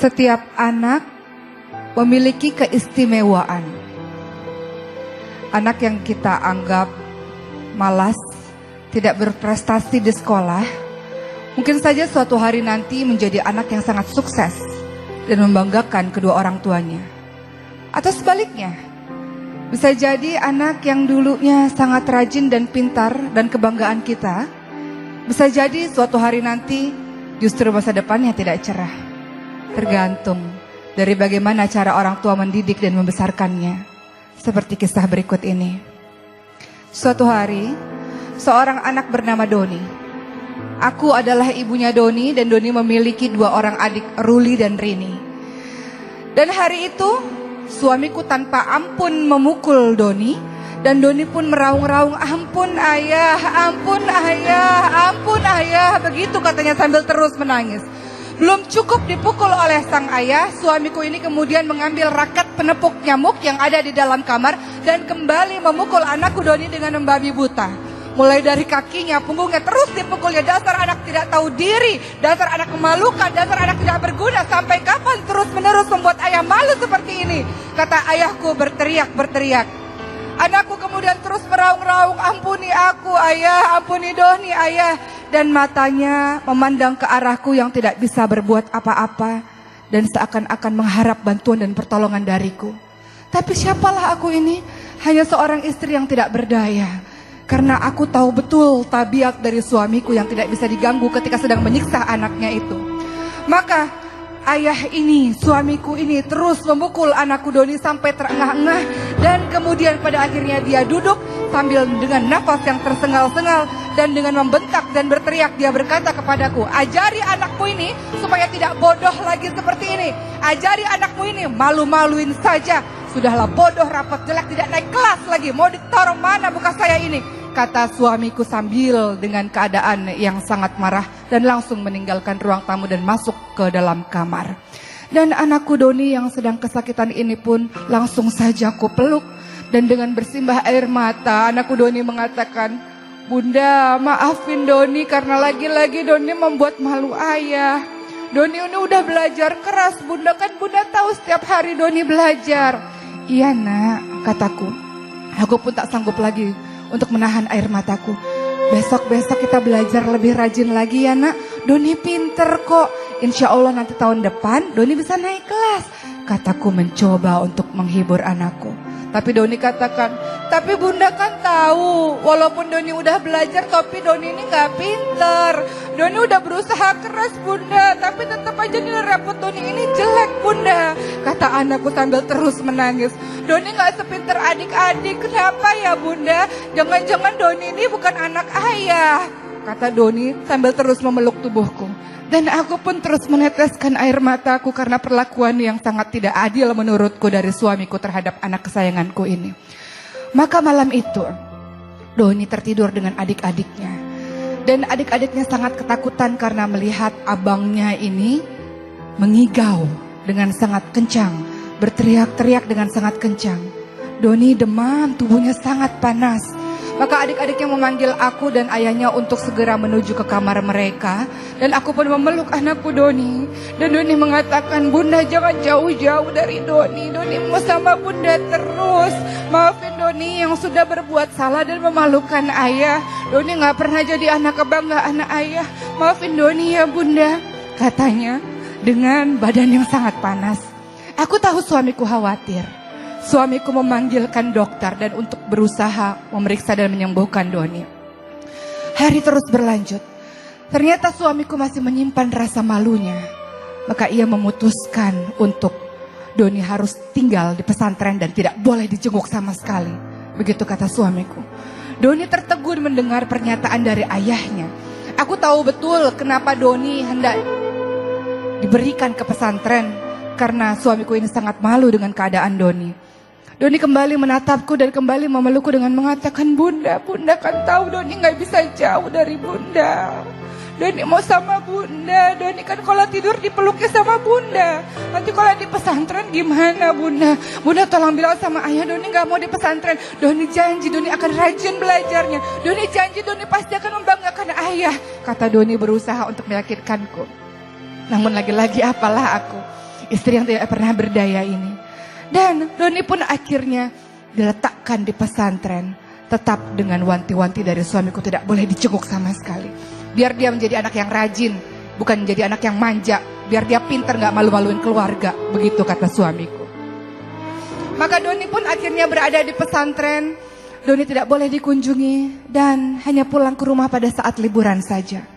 Setiap anak memiliki keistimewaan. Anak yang kita anggap malas, tidak berprestasi di sekolah, mungkin saja suatu hari nanti menjadi anak yang sangat sukses dan membanggakan kedua orang tuanya. Atau sebaliknya, bisa jadi anak yang dulunya sangat rajin dan pintar dan kebanggaan kita, bisa jadi suatu hari nanti justru masa depannya tidak cerah. Tergantung dari bagaimana cara orang tua mendidik dan membesarkannya. Seperti kisah berikut ini. Suatu hari, seorang anak bernama Doni. Aku adalah ibunya Doni dan Doni memiliki dua orang adik, Ruli dan Rini. Dan hari itu, suamiku tanpa ampun memukul Doni. Dan Doni pun meraung-raung, ampun ayah, ampun ayah, ampun ayah. Begitu katanya sambil terus menangis. Belum cukup dipukul oleh sang ayah, suamiku ini kemudian mengambil raket penepuk nyamuk yang ada di dalam kamar dan kembali memukul anakku Doni dengan membabi buta. Mulai dari kakinya, punggungnya terus dipukulnya. Dasar anak tidak tahu diri, dasar anak memalukan, dasar anak tidak berguna. Sampai kapan terus-menerus membuat ayah malu seperti ini? Kata ayahku berteriak-berteriak. Anakku kemudian terus meraung-raung, ampuni aku ayah, ampuni Doni ayah. Dan matanya memandang ke arahku yang tidak bisa berbuat apa-apa. Dan seakan-akan mengharap bantuan dan pertolongan dariku. Tapi siapalah aku ini? Hanya seorang istri yang tidak berdaya. Karena aku tahu betul tabiat dari suamiku yang tidak bisa diganggu ketika sedang menyiksa anaknya itu. Maka ayah ini, suamiku ini terus memukul anakku Doni sampai terengah-engah. Dan kemudian pada akhirnya dia duduk sambil dengan nafas yang tersengal-sengal. Dan dengan membentak dan berteriak dia berkata kepadaku, ajari anakmu ini supaya tidak bodoh lagi seperti ini. Ajari anakmu ini malu-maluin saja. Sudahlah bodoh, rapat, jelek, tidak naik kelas lagi. Mau ditaruh mana muka saya ini? Kata suamiku sambil dengan keadaan yang sangat marah. Dan langsung meninggalkan ruang tamu dan masuk ke dalam kamar. Dan anakku Doni yang sedang kesakitan ini pun langsung saja aku peluk. Dan dengan bersimbah air mata anakku Doni mengatakan, Bunda, maafin Doni karena lagi-lagi Doni membuat malu ayah. Doni ini udah belajar keras, Bunda, kan Bunda tahu setiap hari Doni belajar. Iya nak, kataku. Aku pun tak sanggup lagi untuk menahan air mataku. Besok-besok kita belajar lebih rajin lagi ya nak. Doni pinter kok. Insya Allah nanti tahun depan Doni bisa naik kelas. Kataku mencoba untuk menghibur anakku. Tapi Doni katakan, tapi Bunda kan tahu, walaupun Doni udah belajar, tapi Doni ini gak pinter. Doni udah berusaha keras Bunda, tapi tetap aja nilai rapot Doni ini jelek Bunda. Kata anakku sambil terus menangis. Doni gak sepinter adik-adik, kenapa ya Bunda? Jangan-jangan Doni ini bukan anak ayah. Kata Doni sambil terus memeluk tubuhku. Dan aku pun terus meneteskan air mataku karena perlakuan yang sangat tidak adil menurutku dari suamiku terhadap anak kesayanganku ini. Maka malam itu, Doni tertidur dengan adik-adiknya. Dan adik-adiknya sangat ketakutan karena melihat abangnya ini mengigau dengan sangat kencang. Berteriak-teriak dengan sangat kencang. Doni demam, tubuhnya sangat panas. Maka adik-adiknya memanggil aku dan ayahnya untuk segera menuju ke kamar mereka. Dan aku pun memeluk anakku Doni. Dan Doni mengatakan, Bunda jangan jauh-jauh dari Doni. Doni mau sama Bunda terus. Maafin Doni yang sudah berbuat salah dan memalukan ayah. Doni gak pernah jadi anak kebanggaan ayah. Maafin Doni ya Bunda, katanya dengan badan yang sangat panas. Aku tahu suamiku khawatir. Suamiku memanggilkan dokter dan untuk berusaha memeriksa dan menyembuhkan Doni. Hari terus berlanjut. Ternyata suamiku masih menyimpan rasa malunya. Maka ia memutuskan untuk Doni harus tinggal di pesantren dan tidak boleh dijenguk sama sekali. Begitu kata suamiku. Doni tertegun mendengar pernyataan dari ayahnya. Aku tahu betul kenapa Doni hendak diberikan ke pesantren. Karena suamiku ini sangat malu dengan keadaan Doni. Doni kembali menatapku dan kembali memelukku dengan mengatakan, Bunda, Bunda kan tahu Doni gak bisa jauh dari Bunda. Doni mau sama Bunda. Doni kan kalau tidur dipeluknya sama Bunda. Nanti kalau di pesantren gimana Bunda? Bunda tolong bilang sama ayah Doni gak mau di pesantren. Doni janji Doni akan rajin belajarnya. Doni janji Doni pasti akan membanggakan ayah. Kata Doni berusaha untuk meyakinkanku. Namun lagi-lagi apalah aku. istri yang tidak pernah berdaya ini. Dan Doni pun akhirnya diletakkan di pesantren, tetap dengan wanti-wanti dari suamiku tidak boleh dijenguk sama sekali. Biar dia menjadi anak yang rajin, bukan menjadi anak yang manja. Biar dia pintar, gak malu-maluin keluarga. Begitu kata suamiku. Maka Doni pun akhirnya berada di pesantren. Doni tidak boleh dikunjungi dan hanya pulang ke rumah pada saat liburan saja.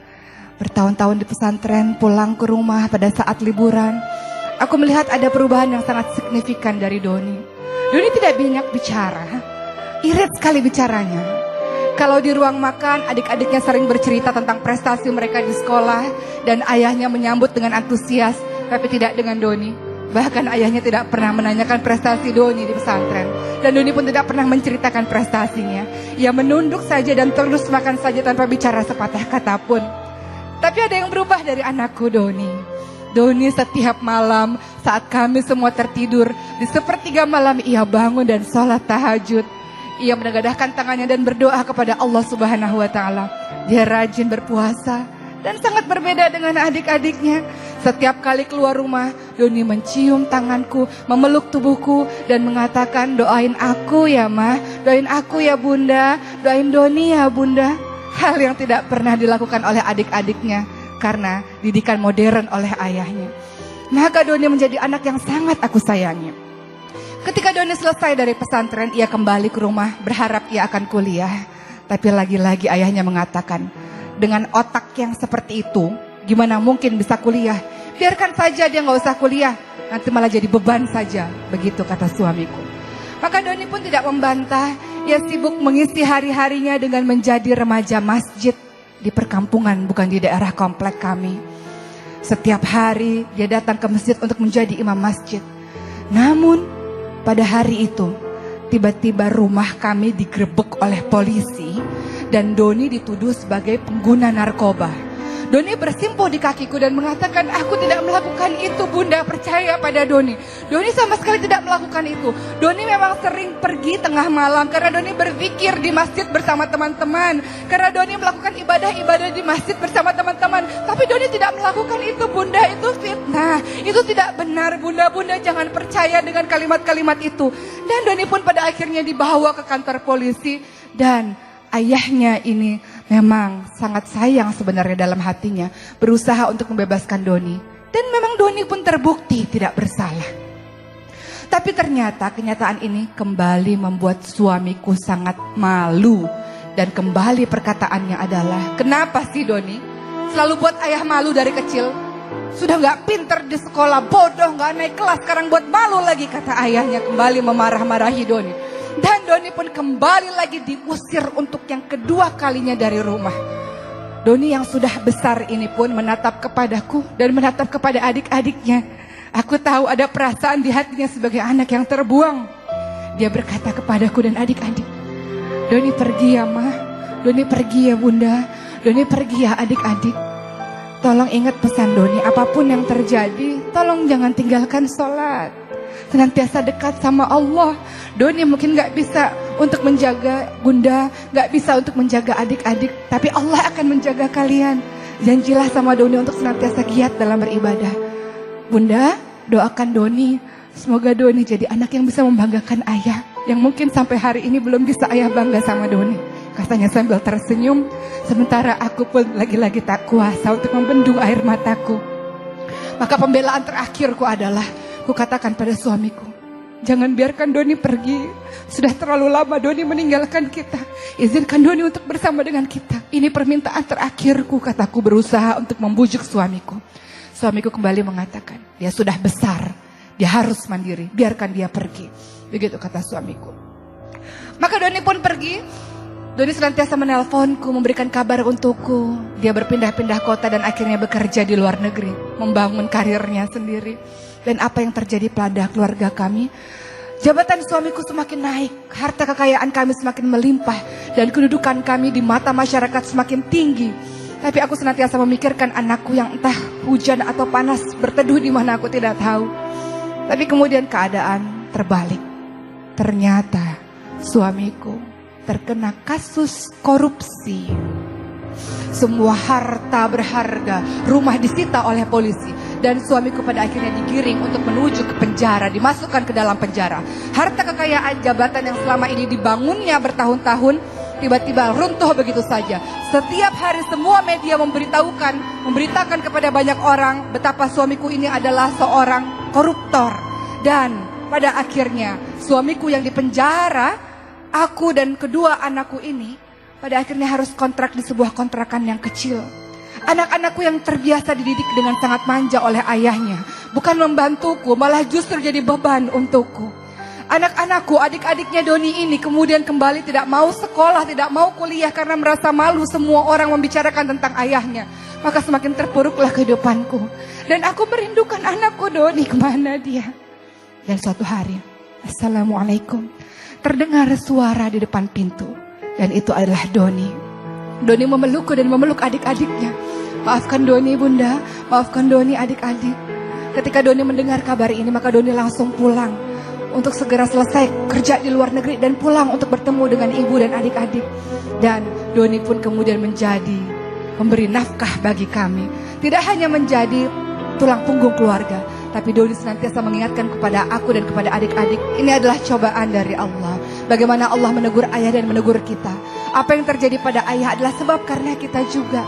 Bertahun-tahun di pesantren, pulang ke rumah pada saat liburan. Aku melihat ada perubahan yang sangat signifikan dari Doni. Doni tidak banyak bicara, irit sekali bicaranya. Kalau di ruang makan, adik-adiknya sering bercerita tentang prestasi mereka di sekolah dan ayahnya menyambut dengan antusias, tapi tidak dengan Doni. Bahkan ayahnya tidak pernah menanyakan prestasi Doni di pesantren. Dan Doni pun tidak pernah menceritakan prestasinya. Ia menunduk saja dan terus makan saja tanpa bicara sepatah kata pun. Tapi ada yang berubah dari anakku Doni. Doni setiap malam saat kami semua tertidur, di sepertiga malam ia bangun dan sholat tahajud. Ia menegadahkan tangannya dan berdoa kepada Allah Subhanahu wa Ta'ala. Dia rajin berpuasa dan sangat berbeda dengan adik-adiknya. Setiap kali keluar rumah, Doni mencium tanganku, memeluk tubuhku dan mengatakan, doain aku ya Ma, doain aku ya Bunda, doain Doni ya Bunda. Hal yang tidak pernah dilakukan oleh adik-adiknya karena didikan modern oleh ayahnya. Maka Doni menjadi anak yang sangat aku sayangi. Ketika Doni selesai dari pesantren, ia kembali ke rumah berharap ia akan kuliah. Tapi lagi-lagi ayahnya mengatakan, dengan otak yang seperti itu, gimana mungkin bisa kuliah? Biarkan saja dia gak usah kuliah, nanti malah jadi beban saja. Begitu kata suamiku. Maka Doni pun tidak membantah. Ia sibuk mengisi hari-harinya dengan menjadi remaja masjid di perkampungan, bukan di daerah komplek kami. Setiap hari dia datang ke masjid untuk menjadi imam masjid. Namun pada hari itu tiba-tiba rumah kami digerebek oleh polisi dan Doni dituduh sebagai pengguna narkoba. Doni bersimpuh di kakiku dan mengatakan, aku tidak melakukan itu Bunda, percaya pada Doni. Doni sama sekali tidak melakukan itu. Doni memang sering pergi tengah malam karena Doni berpikir di masjid bersama teman-teman. Karena Doni melakukan ibadah-ibadah di masjid bersama teman-teman. Tapi Doni tidak melakukan itu Bunda, itu fitnah. Itu tidak benar Bunda, Bunda jangan percaya dengan kalimat-kalimat itu. Dan Doni pun pada akhirnya dibawa ke kantor polisi dan ayahnya ini memang sangat sayang sebenarnya dalam hatinya, berusaha untuk membebaskan Doni. Dan memang Doni pun terbukti tidak bersalah. Tapi ternyata kenyataan ini kembali membuat suamiku sangat malu. Dan kembali perkataannya adalah, kenapa sih Doni selalu buat ayah malu dari kecil? Sudah gak pinter di sekolah, bodoh, gak naik kelas, sekarang buat malu lagi, kata ayahnya kembali memarah-marahi Doni. Dan Doni pun kembali lagi diusir untuk yang kedua kalinya dari rumah. Doni yang sudah besar ini pun menatap kepadaku dan menatap kepada adik-adiknya. Aku tahu ada perasaan di hatinya sebagai anak yang terbuang. Dia berkata kepadaku dan adik-adik, Doni pergi ya Ma, Doni pergi ya Bunda, Doni pergi ya adik-adik. Tolong ingat pesan Doni, apapun yang terjadi, tolong jangan tinggalkan sholat. Senantiasa dekat sama Allah. Doni mungkin gak bisa untuk menjaga Bunda, gak bisa untuk menjaga adik-adik, tapi Allah akan menjaga kalian. Janjilah sama Doni untuk senantiasa giat dalam beribadah. Bunda, doakan Doni, semoga Doni jadi anak yang bisa membanggakan ayah, yang mungkin sampai hari ini belum bisa ayah bangga sama Doni. Katanya sambil tersenyum, sementara aku pun lagi-lagi tak kuasa untuk membendung air mataku. Maka pembelaan terakhirku adalah, ku katakan pada suamiku, jangan biarkan Doni pergi. Sudah terlalu lama Doni meninggalkan kita. Izinkan Doni untuk bersama dengan kita. Ini permintaan terakhirku, kataku berusaha untuk membujuk suamiku. Suamiku kembali mengatakan, dia sudah besar, dia harus mandiri, biarkan dia pergi. Begitu kata suamiku. Maka Doni pun pergi. Doni senantiasa menelponku, memberikan kabar untukku. Dia berpindah-pindah kota dan akhirnya bekerja di luar negeri, membangun karirnya sendiri. Dan apa yang terjadi pada keluarga kami? Jabatan suamiku semakin naik, harta kekayaan kami semakin melimpah, dan kedudukan kami di mata masyarakat semakin tinggi. Tapi aku senantiasa memikirkan anakku yang entah hujan atau panas berteduh di mana aku tidak tahu. Tapi kemudian keadaan terbalik. Ternyata suamiku terkena kasus korupsi. semua harta berharga, rumah disita oleh polisi. Dan suamiku pada akhirnya digiring untuk menuju ke penjara, dimasukkan ke dalam penjara. Harta kekayaan jabatan yang selama ini dibangunnya bertahun-tahun, tiba-tiba runtuh begitu saja. Setiap hari semua media memberitakan kepada banyak orang betapa suamiku ini adalah seorang koruptor. Dan pada akhirnya suamiku yang dipenjara, aku dan kedua anakku ini pada akhirnya harus kontrak di sebuah kontrakan yang kecil. Anak-anakku yang terbiasa dididik dengan sangat manja oleh ayahnya, bukan membantuku, malah justru jadi beban untukku. Anak-anakku, adik-adiknya Doni ini kemudian kembali tidak mau sekolah, tidak mau kuliah karena merasa malu semua orang membicarakan tentang ayahnya. Maka semakin terpuruklah kehidupanku. Dan aku merindukan anakku Doni, kemana dia? Dan suatu hari, Assalamualaikum, terdengar suara di depan pintu. Dan itu adalah Doni. Doni memelukku dan memeluk adik-adiknya. Maafkan Doni bunda, maafkan Doni adik-adik. Ketika Doni mendengar kabar ini, maka Doni langsung pulang untuk segera selesai kerja di luar negeri dan pulang untuk bertemu dengan ibu dan adik-adik. Dan Doni pun kemudian menjadi pemberi nafkah bagi kami. Tidak hanya menjadi tulang punggung keluarga, tapi Doni senantiasa mengingatkan kepada aku dan kepada adik-adik, ini adalah cobaan dari Allah. Bagaimana Allah menegur ayah dan menegur kita. Apa yang terjadi pada ayah adalah sebab karena kita juga.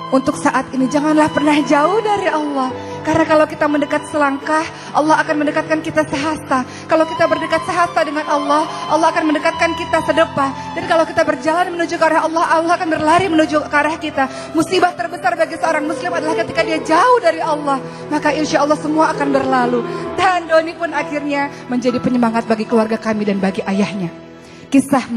Untuk saat ini janganlah pernah jauh dari Allah. Karena kalau kita mendekat selangkah, Allah akan mendekatkan kita sehasta. Kalau kita berdekat sehasta dengan Allah, Allah akan mendekatkan kita sedepah. Dan kalau kita berjalan menuju ke arah Allah, Allah akan berlari menuju ke arah kita. Musibah terbesar bagi seorang muslim adalah ketika dia jauh dari Allah. Maka insya Allah semua akan berlalu. Dan Doni pun akhirnya menjadi penyemangat bagi keluarga kami dan bagi ayahnya. Kisah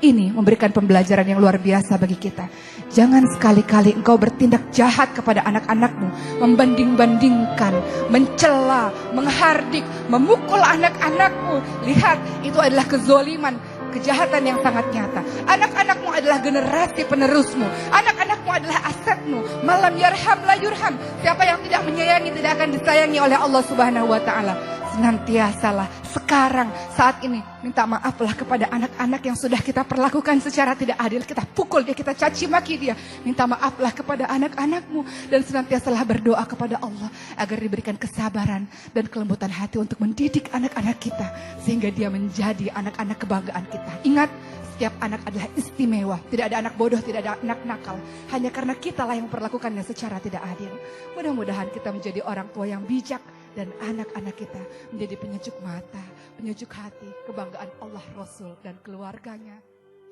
ini memberikan pembelajaran yang luar biasa bagi kita. Jangan sekali-kali engkau bertindak jahat kepada anak-anakmu, membanding-bandingkan, mencela, menghardik, memukul anak-anakmu. Lihat, itu adalah kezoliman, kejahatan yang sangat nyata. Anak-anakmu adalah generasi penerusmu. Anak-anakmu adalah asetmu. Malam yarham la yurham. Siapa yang tidak menyayangi tidak akan disayangi oleh Allah Subhanahu wa taala. Senantiasalah sekarang saat ini minta maaflah kepada anak-anak yang sudah kita perlakukan secara tidak adil. Kita pukul dia, kita caci maki dia. Minta maaflah kepada anak-anakmu dan senantiasalah berdoa kepada Allah agar diberikan kesabaran dan kelembutan hati untuk mendidik anak-anak kita sehingga dia menjadi anak-anak kebanggaan kita. Ingat, setiap anak adalah istimewa. Tidak ada anak bodoh, tidak ada anak nakal. Hanya karena kitalah yang memperlakukannya secara tidak adil. Mudah-mudahan kita menjadi orang tua yang bijak dan anak-anak kita menjadi penyejuk mata, penyejuk hati, kebanggaan Allah, Rasul dan keluarganya.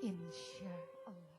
Insya Allah.